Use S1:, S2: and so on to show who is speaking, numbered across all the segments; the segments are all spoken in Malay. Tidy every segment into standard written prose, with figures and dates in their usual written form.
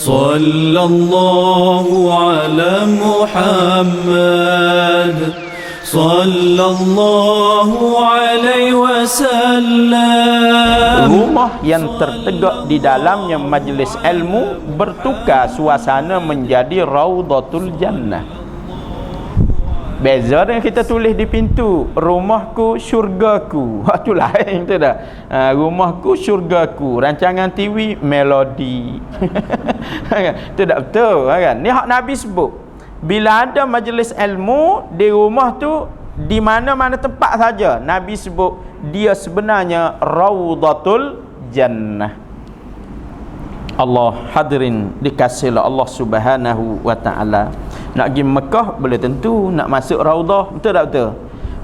S1: Sallallahu ala Muhammad Sallallahu alaihi wasallam.
S2: Rumah yang tertegak di dalamnya majlis ilmu bertukar suasana menjadi Raudatul Jannah. Beza dengan kita tulis di pintu, rumahku syurgaku. Itu lain tu dah. Rumahku syurgaku. Rancangan TV melodi. Itu tak betul kan? Ni hak Nabi sebut. Bila ada majlis ilmu di rumah tu, di mana-mana tempat saja, Nabi sebut dia sebenarnya Raudatul Jannah. Allah hadirin dikasihi Allah Subhanahu wa taala. Nak pergi Mekah boleh tentu, nak masuk raudah betul tak betul?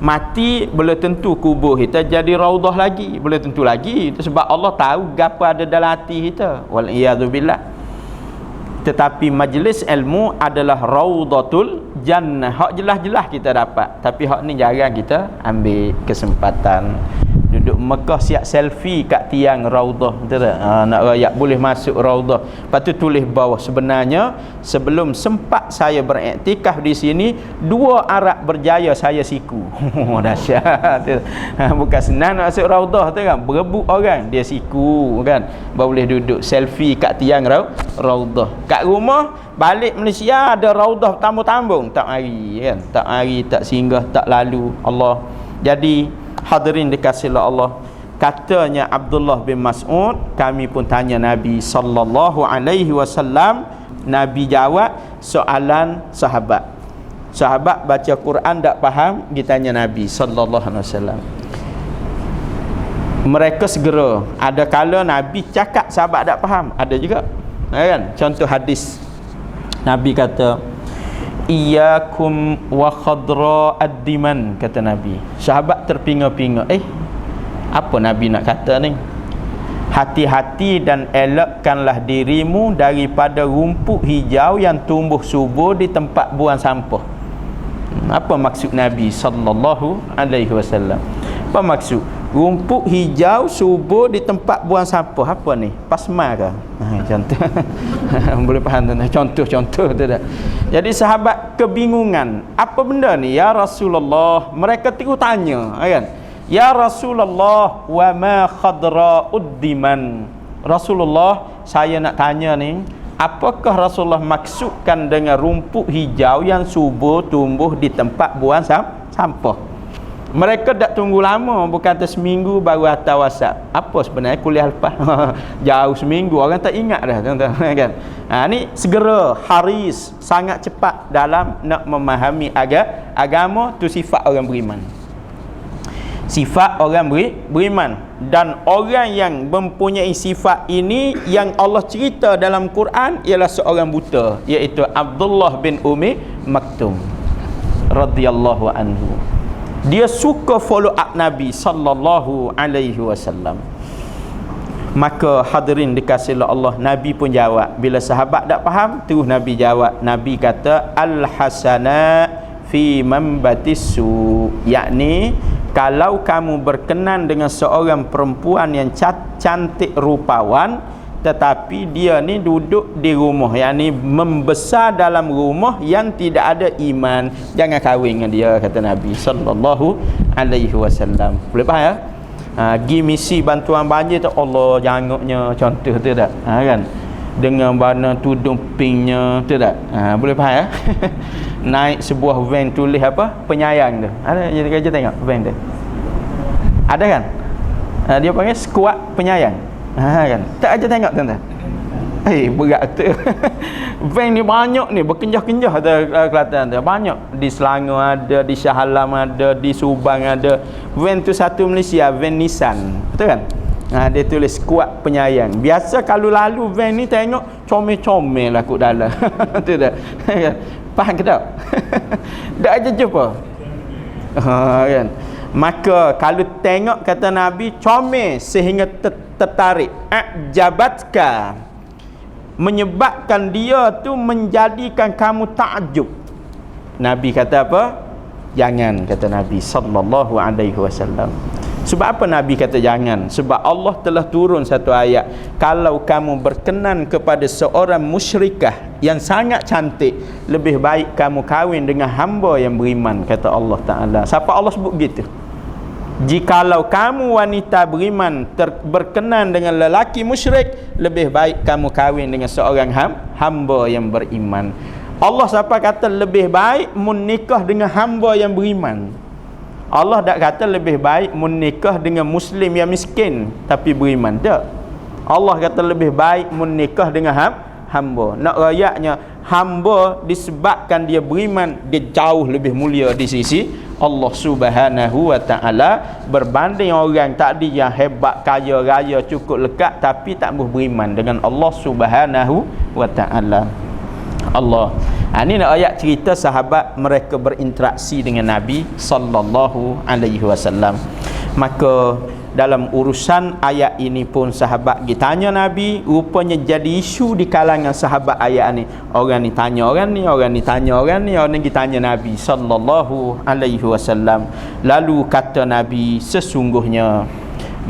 S2: Mati boleh tentu kubur kita jadi raudah lagi, boleh tentu lagi. Itu sebab Allah tahu gapo ada dalam hati kita. Wal iyadu billah. Tetapi majlis ilmu adalah Raudatul Jannah. Hak jelas-jelas kita dapat, tapi hak ni jarang kita ambil kesempatan. Duduk Mekah siap selfie kat tiang raudah, betul tak? Nak rakyat boleh masuk raudah. Lepas tu tulis bawah, sebenarnya sebelum sempat saya beriktikaf di sini, 2 arak berjaya saya siku. Dahsyat. Bukan senang nak masuk raudah tu kan, berebut orang dia siku kan, baru boleh duduk selfie kat tiang raudah. Kat rumah balik Malaysia ada raudah tambung-tambung, tak mari kan, tak mari, tak singgah, tak lalu. Allah. Jadi hadirin dikasihi Allah, katanya Abdullah bin Mas'ud, kami pun tanya Nabi sallallahu alaihi wasallam. Nabi jawab soalan sahabat. Sahabat baca Quran tak faham, dia tanya Nabi sallallahu alaihi wasallam. Mereka segera, ada kala Nabi cakap sahabat tak faham, ada juga kan. Contoh hadis Nabi kata, Iyakum wa khadra ad-diman, kata Nabi. Sahabat terpinga-pinga, apa Nabi nak kata ni? Hati-hati dan elakkanlah dirimu daripada rumput hijau yang tumbuh subur di tempat buang sampah. Apa maksud Nabi sallallahu alaihi wasallam? Apa maksud rumput hijau subur di tempat buang sampah? Apa ni? Pasma ke? Contoh. Boleh faham tuan? Contoh tu dah. Jadi sahabat kebingungan, apa benda ni ya Rasulullah? Mereka terus tanya kan, ya Rasulullah, wa ma khadra'ud diman? Rasulullah, saya nak tanya ni, apakah Rasulullah maksudkan dengan rumput hijau yang subur tumbuh di tempat buang sampah? Mereka tak tunggu lama, bukan kata seminggu baru hantar WhatsApp. Apa sebenarnya kuliah lepas? Jauh seminggu, orang tak ingat dah tuan-tuan kan. Ni segera, haris, sangat cepat dalam nak memahami agama. Tu sifat orang beriman. Sifat orang beriman. Dan orang yang mempunyai sifat ini yang Allah cerita dalam Quran ialah seorang buta, iaitu Abdullah bin Umi Maktum radhiyallahu anhu. Dia suka follow up Nabi sallallahu alaihi wasallam. Maka hadirin dikasihi Allah, Nabi pun jawab. Bila sahabat tak faham, terus Nabi jawab. Nabi kata, al-hasana fi mambatis su, yakni kalau kamu berkenan dengan seorang perempuan yang cantik rupawan, tetapi dia ni duduk di rumah, yakni membesar dalam rumah yang tidak ada iman, jangan kahwin dengan dia, kata Nabi sallallahu alaihi wasallam. Boleh faham ya? Gi misi bantuan banjir tu, Allah janguknya, contoh tu tak? Kan? Dengan bana tudung pinknya, tu tak? Boleh faham ya? Naik sebuah van tulis apa? Penyayang tu. Ada jadi kerja tengok van tu. Ada kan? Dia panggil skuad penyayang. Kan? Tak aja tengok tuan-tuan. Berat tu. Van ni banyak ni, berkenjah-kenjah Kelantan tu. Banyak. Di Selangor ada, di Shah Alam ada, di Subang ada. Van tu satu Malaysia, van Nissan. Betul kan? Dia tulis kuat penyayang. Biasa kalau lalu van ni tengok comel-comel lah kat dalam. Betul tak? Faham ke tak? Tak aja jumpa. Kan? Maka kalau tengok, kata Nabi, comel sehingga tertarik, ajabatka, menyebabkan dia tu menjadikan kamu takjub. Nabi kata apa? Jangan, kata Nabi sallallahu alaihi wasallam. Sebab apa Nabi kata jangan? Sebab Allah telah turun satu ayat, kalau kamu berkenan kepada seorang musyrikah yang sangat cantik, lebih baik kamu kahwin dengan hamba yang beriman, kata Allah Ta'ala. Siapa Allah sebut gitu? Jikalau kamu wanita beriman berkenan dengan lelaki musyrik, lebih baik kamu kahwin dengan seorang hamba yang beriman. Allah siapa kata lebih baik menikah dengan hamba yang beriman? Allah tak kata lebih baik menikah dengan muslim yang miskin tapi beriman. Tak. Allah kata lebih baik menikah dengan hamba. Nak rayaknya hamba disebabkan dia beriman, dia jauh lebih mulia di sisi Allah Subhanahu wa Ta'ala berbanding orang tadi yang hebat, kaya raya, cukup lekat tapi tak beriman dengan Allah Subhanahu wa Ta'ala. Allah. Ini nak ayat cerita sahabat mereka berinteraksi dengan Nabi sallallahu alaihi wasallam. Maka dalam urusan ayat ini pun sahabat ditanya Nabi, rupanya jadi isu di kalangan sahabat ayat ni. Orang ni tanya orang ni, orang ni tanya orang ni, orang ni ditanya Nabi sallallahu alaihi wasallam. Lalu kata Nabi, sesungguhnya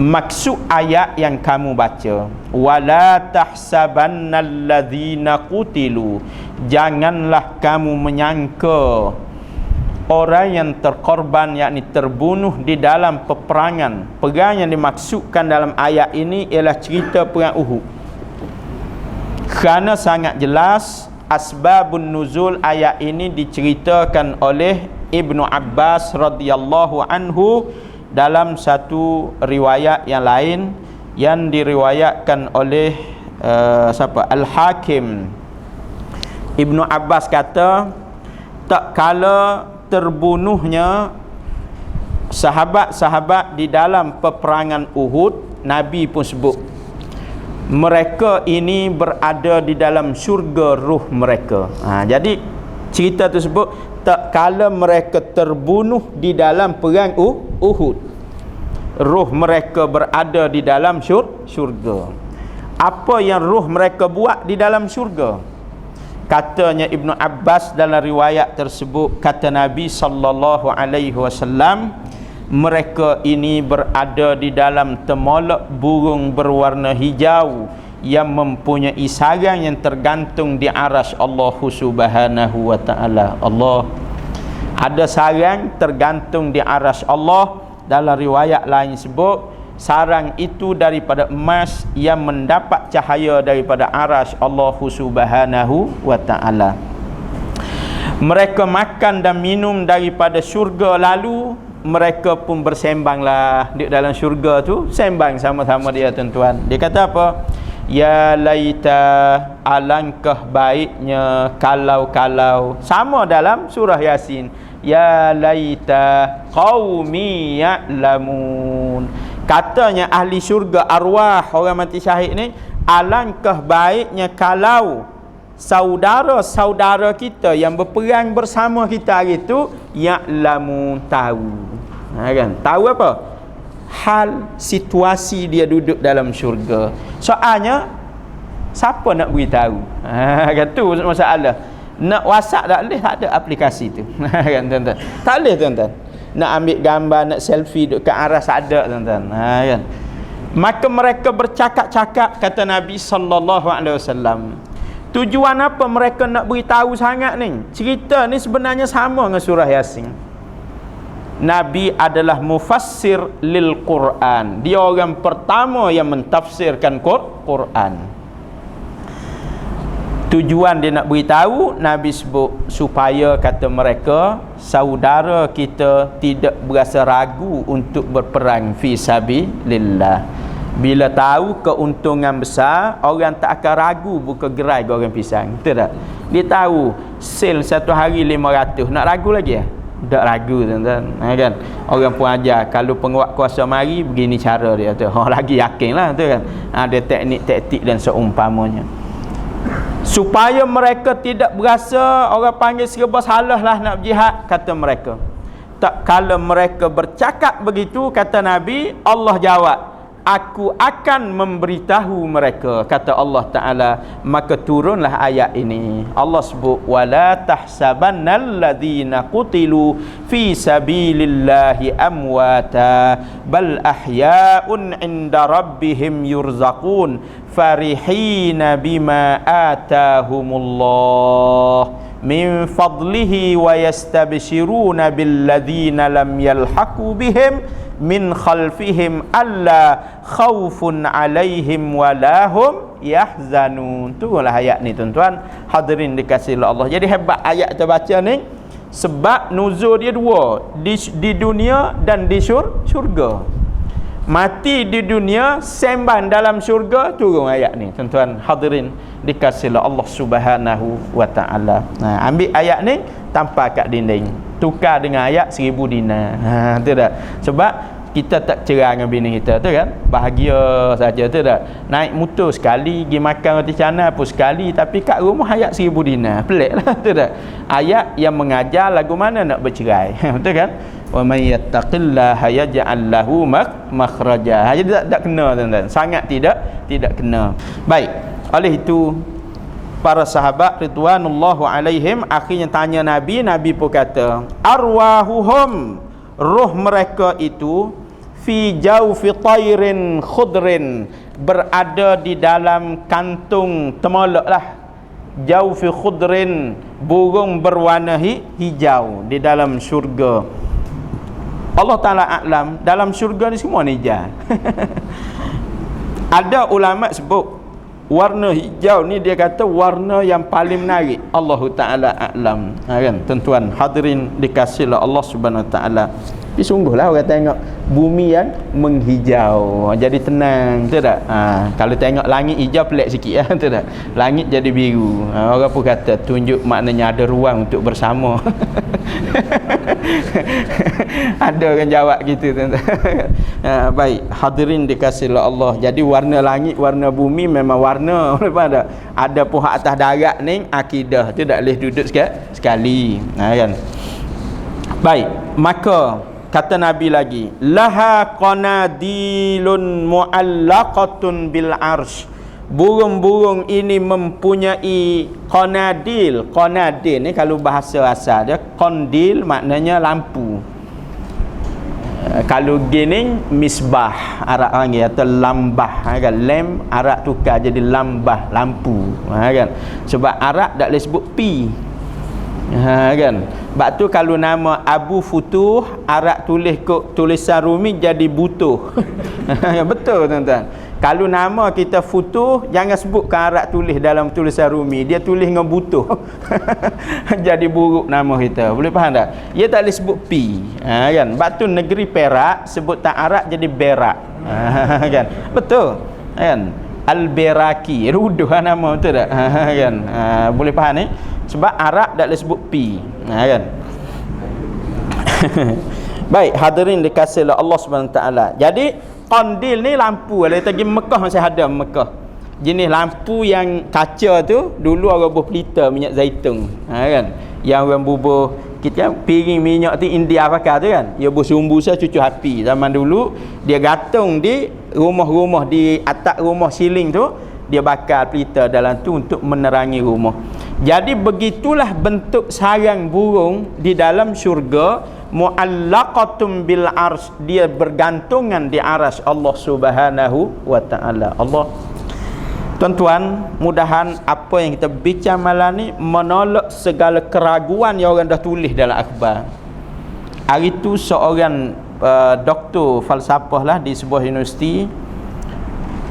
S2: maksud ayat yang kamu baca, wala tahsabannal ladzina qutilu, janganlah kamu menyangka orang yang terkorban, yakni terbunuh di dalam peperangan. Perang yang dimaksudkan dalam ayat ini ialah cerita perang Uhud. Kerana sangat jelas asbabun nuzul ayat ini diceritakan oleh Ibnu Abbas radhiyallahu anhu dalam satu riwayat yang lain yang diriwayatkan oleh siapa? Al-Hakim. Ibnu Abbas kata, tak kala terbunuhnya sahabat-sahabat di dalam peperangan Uhud, Nabi pun sebut mereka ini berada di dalam syurga ruh mereka. Jadi cerita tersebut tak kala mereka terbunuh di dalam perang Uhud, ruh mereka berada di dalam syurga. Apa yang ruh mereka buat di dalam syurga? Katanya Ibnu Abbas dalam riwayat tersebut, kata Nabi sallallahu alaihi wasallam, mereka ini berada di dalam temolok burung berwarna hijau yang mempunyai sarang yang tergantung di arasy Allah Subhanahu wa Ta'ala. Allah ada sarang tergantung di arasy Allah. Dalam riwayat lain sebut sarang itu daripada emas yang mendapat cahaya daripada arasy Allah Subhanahu wa Ta'ala. Mereka makan dan minum daripada syurga, lalu mereka pun bersembanglah di dalam syurga tu, sembang sama-sama dia tuan-tuan. Dia kata apa? Ya laita, alangkah baiknya kalau sama dalam surah Yasin, ya laita qaumi ya'lamun. Katanya ahli syurga, arwah orang mati syahid ni, alangkah baiknya kalau saudara-saudara kita yang berperang bersama kita hari tu ya'lamun, tahu. Kan? Tahu apa? Hal situasi dia duduk dalam syurga. Soalnya siapa nak beritahu? Kan tu masalah. Nak WhatsApp tak boleh, tak ada aplikasi tu. Kan tuan-tuan? Tak boleh tuan-tuan. Nak ambil gambar, nak selfie duduk kat aras ada tuan-tuan. Kan? Maka mereka bercakap-cakap, kata Nabi sallallahu alaihi wasallam. Tujuan apa mereka nak beritahu sangat ni? Cerita ni sebenarnya sama dengan surah Yasin. Nabi adalah mufassir lil Quran. Dia orang pertama yang mentafsirkan Quran. Tujuan dia nak beritahu, Nabi sebut supaya, kata mereka, saudara kita tidak berasa ragu untuk berperang fi sabilillah. Bila tahu keuntungan besar, orang tak akan ragu buka gerai goreng pisang. Betul tak? Dia tahu sale satu hari 500, nak ragu lagi ya? Tak ragu tuan-tuan. Kan? Orang pun ajar, kalau penguat kuasa mari, begini cara dia tu. Lagi yakinlah tu kan. Ada teknik-teknik dan seumpamanya. Supaya mereka tidak berasa orang panggil serba salah lah nak berjihad, kata mereka. Tak kala mereka bercakap begitu, kata Nabi, Allah jawab, aku akan memberitahu mereka, kata Allah Ta'ala. Maka turunlah ayat ini. Allah sebut, wala tahsabannal ladzina qutilu fi sabilillahi amwata bal ahya'un 'inda rabbihim yurzaqun farihina bima atahumullah min fadlihi wa yastabshiruna billadzina lam yalhaqu bihim min khalfihim alla khaufun alaihim walahum yahzanun. Itulah ayat ni tuan-tuan hadirin dikasihi Allah. Jadi hebat ayat kita baca ni sebab nuzul dia dua, di dunia dan di syurga. Mati di dunia, sembang dalam syurga, turun ayat ni tuan-tuan hadirin dikasihi Allah Subhanahu wa taala. Nah, ambil ayat ni tampar kat dinding, tukar dengan ayat 1000 dinar. Tu dah. Sebab kita tak cerai dengan bini kita tu kan, bahagia saja tu dah. Naik motor sekali, pergi makan roti canai pun sekali, tapi kat rumah ayat 1000 dinar. Peliklah tu dah. Ayat yang mengajar lagu mana nak bercerai. Betul kan? Wa may yattaqillaha yaj'al lahu makhraja. Jadi tak kena tuan-tuan. Sangat tidak kena. Baik. Oleh itu para sahabat ridwanullahu alaihim akhirnya tanya Nabi. Nabi pun kata, arwahuhum, roh mereka itu fi jawfi tayrin khudrin, berada di dalam kantung temolok lah. Jawfi khudrin, burung berwarna hijau di dalam syurga. Allah Ta'ala a'lam, dalam syurga ni semua ni hijau. Ada ulama sebut warna hijau ni dia kata warna yang paling menarik. Allah Ta'ala a'lam. Kan tuan-tuan hadirin dikasihi Allah Subhanahu Wa Ta'ala. Tapi sungguhlah orang tengok bumi yang menghijau, jadi tenang, betul tak? Kalau tengok langit hijau pelik sikit lah, betul tak? Langit jadi biru. Orang pun kata tunjuk maknanya ada ruang untuk bersama. Ada orang jawab gitu, tuan-tuan. Baik, hadirin dikasihi Allah. Jadi warna langit, warna bumi memang warna. Ada pun hak atas darat ni akidah tu tak boleh duduk sekali. Kan? Baik, maka kata Nabi lagi, laha qanadilun mu'allaqatun bil arsh. Burung-burung ini mempunyai qanadil. Qanadil ni kalau bahasa asal dia, qandil maknanya lampu. Kalau gini misbah Arab panggil, atau lambah kan, lamp Arab tukar jadi lambah, lampu kan. Sebab Arab tak boleh sebut pi. Kan. Sebab tu kalau nama Abu Futuh, Arab tulis tulisan Rumi jadi butuh. Betul tuan-tuan. Kalau nama kita Futuh, jangan sebutkan Arab tulis dalam tulisan Rumi, dia tulis dengan butuh. Jadi buruk nama kita. Boleh faham tak? Dia tak boleh sebut pi. Kan. Sebab tu negeri Perak sebut tak Arab jadi Berak. Kan. Betul. Kan. Al-Beraki, ruduh nama, betul tak? Kan. Boleh faham ni? Sebab Arab tak boleh sebut pi. Kan. Baik, hadirin dikasihi Allah Subhanahu taala. Jadi qandil ni lampu. Kalau kita pergi Mekah masih ada Mekah. Jenis lampu yang kaca tu dulu orang bubuh pelita minyak zaitun. Kan. Yang orang bubuh kita piring minyak tu India pakai tu kan. Dia bersumbu saya cucu api. Zaman dulu dia gantung di rumah-rumah, di atap rumah siling tu, dia bakar pelita dalam tu untuk menerangi rumah. Jadi begitulah bentuk sarang burung di dalam syurga, mu'allaqatum bil arsy, dia bergantungan di arsy Allah Subhanahu wa taala. Allah. Tuan-tuan, mudahan apa yang kita bincang malam ni menolak segala keraguan yang orang dah tulis dalam akhbar. Hari tu seorang doktor falsafah lah di sebuah universiti,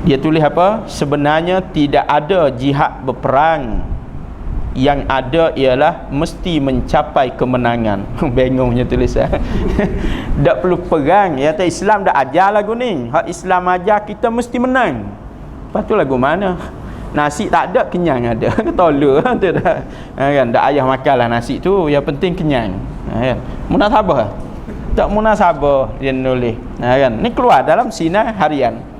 S2: dia tulis apa? Sebenarnya tidak ada jihad berperang, yang ada ialah mesti mencapai kemenangan. Bengongnya tulisan. Tak perlu perang. Ya, Islam dah ajar lagu ni. Hak Islam ajar kita mesti menang. Lepas tu lagu mana? Nasi tak ada, kenyang ada. Tolong tu dah. Kan, dak ayah makanlah nasi tu, yang penting kenyang. Kan. Munasabah. Tak munasabah dia nulis. Kan. Ni keluar dalam sinar harian.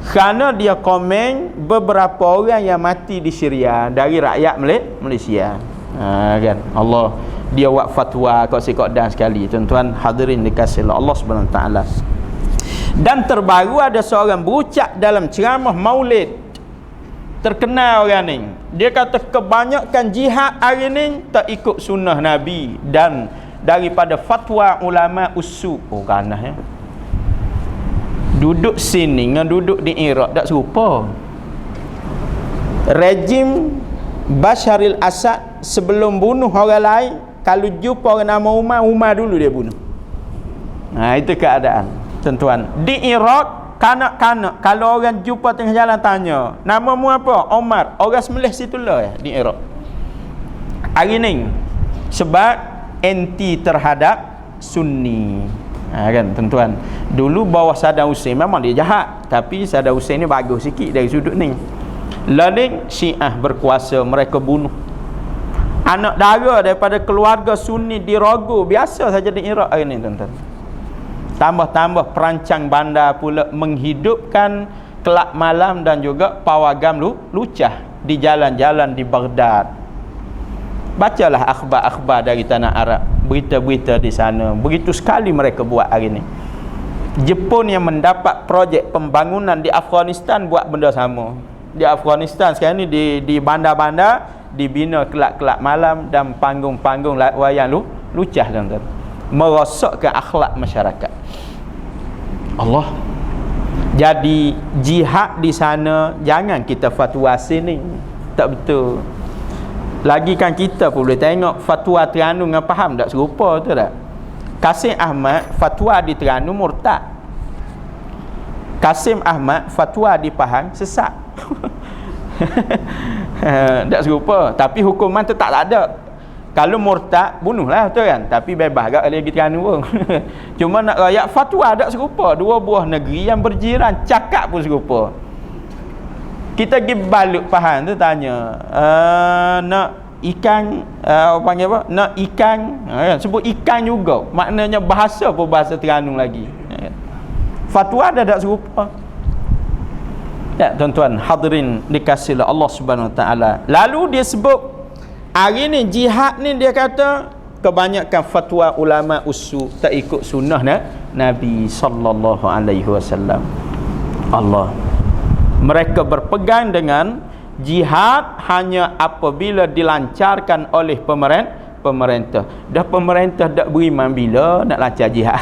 S2: Kerana dia komen beberapa orang yang mati di Syria dari rakyat Malaysia. Kan. Allah dia buat fatwa kau dan sekali. Tuan-tuan hadirin dikasihi Allah Subhanahu taala. Dan terbaru ada seorang berucap dalam ceramah Maulid, terkenal orang ni, dia kata kebanyakan jihad hari ni tak ikut sunnah Nabi dan daripada fatwa ulama usul. Oh ganas ya, duduk sini dengan duduk di Iraq tak serupa. Rejim Basharil Asad sebelum bunuh orang lain, kalau jumpa orang nama Umar dulu dia bunuh. Itu keadaan tuan-tuan. Di Iraq kanak-kanak kalau orang jumpa tengah jalan tanya, namamu apa? Omar. Orang semelih situlah ya di Iraq hari ni, sebab anti terhadap Sunni. Kan tuan-tuan, dulu bawah Saddam Hussein memang dia jahat, tapi Saddam Hussein ni bagus sikit dari sudut ni. Lalu Syiah berkuasa, mereka bunuh anak dara daripada keluarga Sunni dirogo biasa saja di Iraq hari ni tuan-tuan. Tambah-tambah perancang bandar pula menghidupkan kelab malam dan juga pawagam lucah di jalan-jalan di Baghdad. Bacalah akhbar-akhbar dari tanah Arab, berita-berita di sana. Begitu sekali mereka buat hari ni. Jepun yang mendapat projek pembangunan di Afghanistan buat benda sama. Di Afghanistan sekarang ni di bandar-bandar dibina kelab-kelab malam dan panggung-panggung wayang lucah tuan-tuan, merosakkan akhlak masyarakat. Allah. Jadi jihad di sana jangan kita fatwa sini, tak betul. Lagi kan kita pun boleh tengok fatwa Terengganu dengan Pahang tak serupa, betul tak? Kasim Ahmad fatwa di Terengganu murtad, Kasim Ahmad fatwa di Pahang sesat. Tak serupa, tapi hukuman tetap tak ada. Kalau murtad bunuhlah, betul kan? Tapi bebas agak lagi Terengganu pun. Cuma nak rakyat fatwa tak serupa. Dua buah negeri yang berjiran cakap pun serupa. Kita pergi balik Pahang tu tanya, nak ikan apa panggil apa? Nak ikan, sebut ikan juga. Maknanya bahasa pun bahasa Terengganu lagi. Fatwa dah tak serupa. Ya tuan-tuan hadirin dikasihi Allah Subhanahu Wa Taala. Lalu dia sebut hari ni jihad ni, dia kata kebanyakan fatwa ulama usul tak ikut sunnah Nabi sallallahu alaihi wasallam. Allah. Mereka berpegang dengan jihad hanya apabila dilancarkan oleh pemerintah. Dah pemerintah tak beriman bila nak lancar jihad.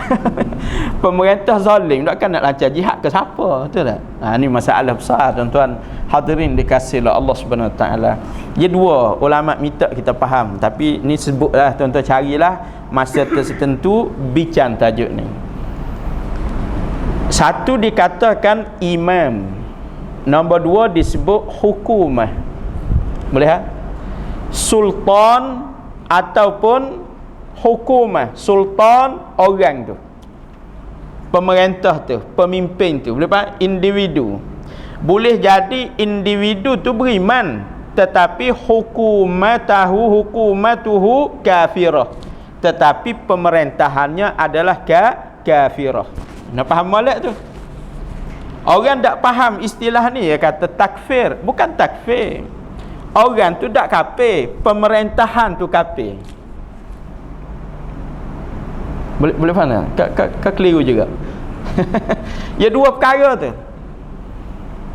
S2: Pemerintah zalim takkan nak lancar jihad ke siapa, betul tak? Ni masalah besar tuan-tuan hadirin dikasihi Allah Subhanahu Wa Taala. Dia dua ulama minta kita faham, tapi ni sebutlah tuan-tuan, carilah masa tertentu bincang tajuk ni. Satu dikatakan imam, nombor dua disebut hukumah. Boleh ha? Sultan ataupun hukumah. Sultan orang tu, pemerintah tu, pemimpin tu. Boleh faham? Individu. Boleh jadi individu tu beriman, tetapi hukumatuhu kafirah, tetapi pemerintahannya adalah kafirah. Nak faham molek tu? Orang tak faham istilah ni, dia kata takfir. Bukan takfir, orang tu tak kafir, pemerintahan tu kafir. Boleh faham tak? Kau keliru juga. Ya dua perkara tu.